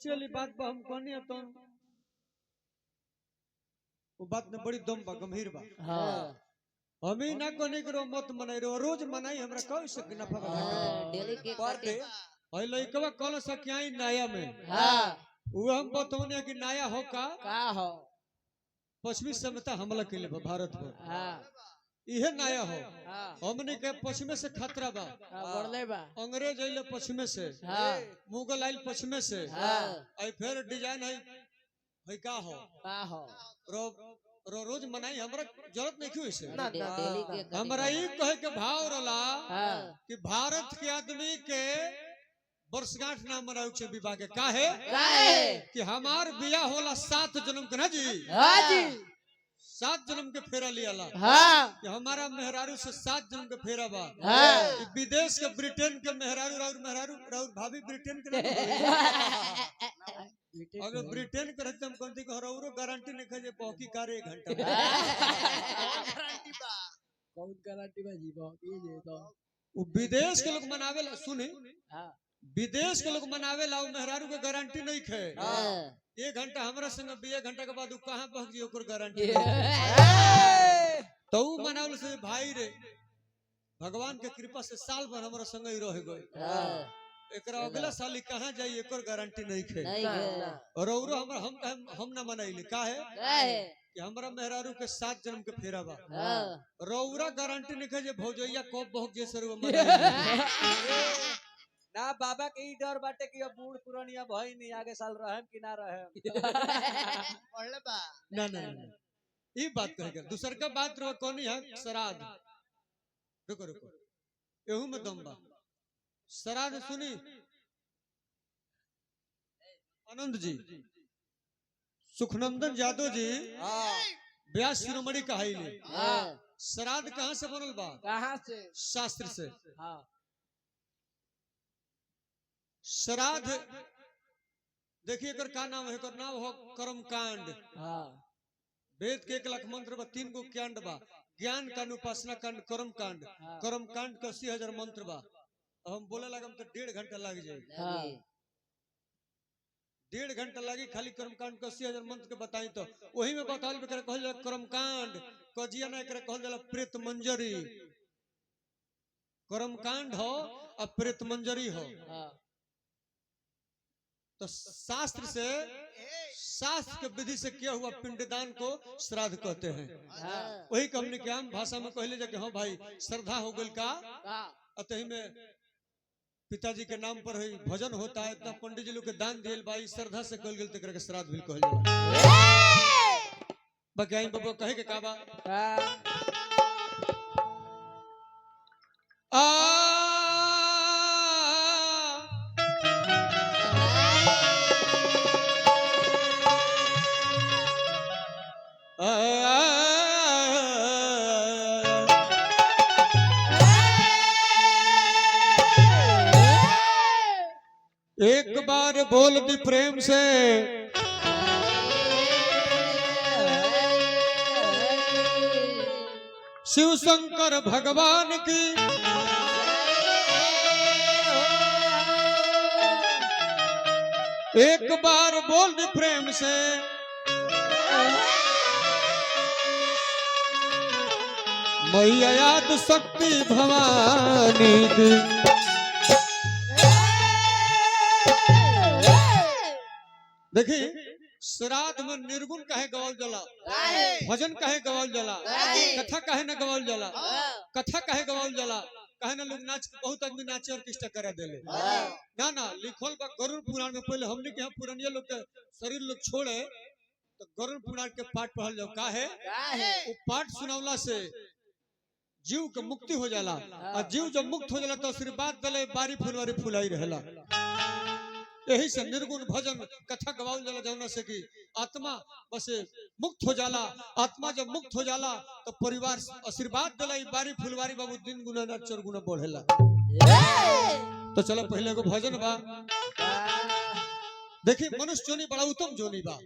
सच्ची वाली बात बा हम कहनी तो वो बात ने बड़ी दम बा गंभीर बा। हां हम ही ना कहनी करो मत मनाई रो रोज मनाई हमरा कह सके नफा बा डेली के काटे हई लइकवा कल सकियाई नया में हां वो हम बतौने कि नया हो का हो पश्चिमी सभ्यता हमला के लिए भारत पर हां इहे नया हो हां हमने के पश्चिमे से खतरा बा बढ़ले बा अंग्रेज आइले पश्चिमे से हां मुगल आइल पश्चिमे से हां आई फिर डिजाइन है का हो रो रो रोज मनाई हमरा जरूरत नहीं क्यों इसे डेली के हमरा ई कहे के भाव रला हां कि भारत के आदमी के वर्षगांठ ना मनाऊ छे विवाह के काहे कि हमार बियाह होला 7 जन्म के ना जी हां जी 7 जन्म के फेरा लियाला हां कि हमारा मेहरारू से 7 जन्म के फेरा बा हां कि विदेश के ब्रिटेन के मेहरारू और मेहरारू और भाभी ब्रिटेन के अगर ब्रिटेन के रहते हम कहते कि हरौरो गारंटी नहीं खजे पहुंची कारे 1 घंटा कौन गारंटी बा जी ये जे तो वो विदेश के लोग मनावेला सुनी हां विदेश के लोग मनावेला और मेहरारू के गारंटी नहीं खे हां 1 घंटा हमरा संग 1 घंटा के बाद कहां पहुंच जी ओकर गारंटी तो मनावल से भाई रे भगवान के कृपा से साल भर हमरा संग ही रह गए एकरा अगला साल कहां जाई एकर गारंटी नहीं खे और औरो हम ना मनाइले काहे कि हमरा मेहरारू के 7 जन्म के फेरा बा रौरा गारंटी नहीं खे जे भौजैया कब बहुत जे सर ना बाबा के ई डर बाटे कि अब बूढ़ पुरानिया भई नहीं आगे साल रहम कि ना रहम पढ़ले बा ना ना ई बात कहे के दूसर का बात रो कोनी है श्राद्ध रुको रुको एहू में दम बा श्राद्ध सुनी आनंद जी सुखनंदन यादव जी व्यास शिरोमणि कहाइले श्राद्ध कहां से बनल बा कहां से शास्त्र से हां श्राद्ध देखिए एकर का नाम है एकर नाम हो कर्मकांड हां वेद के 1 लाख मंत्र बा 3 गो कांड बा ज्ञान कांड उपासना कांड कर्मकांड कर्मकांड के 80,000 मंत्र बा हम बोले लगम तो 1.5 घंटा लग जाए हां 1.5 घंटा लगी खाली कर्मकांड के 80,000 मंत्र के बताई तो वही में बताल बेकर कहल जाला कर्मकांड कजिया ना एकरा कहल जाला प्रेत मंजरी कर्मकांड हो और प्रेत मंजरी हो तो शास्त्र के विधि से किया हुआ पिंडदान को श्राद्ध कहते हैं वही को हमने क्या भाषा में कहले जाके हाँ भाई श्रद्धा हो गई का अतही में पिताजी के नाम पर ही भजन होता है इतना पंडित जी लोग के दान दिए भाई श्रद्धा से कहल गेल तकरा के श्राद्ध भी कहल जाला बकाई बाबा कहे के काबा एक बार बोल दी प्रेम से शिव शंकर भगवान की एक बार बोल दी प्रेम से मैया याद शक्ति भवानी की देखिए श्राद्ध में निर्गुण कहे गवाल जाला भजन कहे गवाल जाला कथा कहे न गवाल जाला कथा कहे गवाल जाला कहे ना लोग नाच बहुत आदमी नाचे ऑर्केस्ट्रा करा देले ना लिखल बा गरुड़ पुराण में पहले हमने के पुरानिया लोग के शरीर लोग छोड़े तो गरुड़ पुराण के पाठ पढ़ल जाओ काहे वो पाठ सुनावला से जीव के मुक्ति हो जाला और जीव जब मुक्त हो जाला तो आशीर्वाद दले बारी फुलवारी फुलाई रहेला यही से निर्गुण भजन कथा गवाउल जाला जौना से कि आत्मा बस मुक्त हो जाला आत्मा जब मुक्त हो जाला तो परिवार आशीर्वाद दले बारी फुलवारी बाबू 3 गुना ना 4 गुना बढ़ेला तो चलो पहले को भजन बा देखिए मनुष्य जोनी बड़ा उत्तम जोनी बा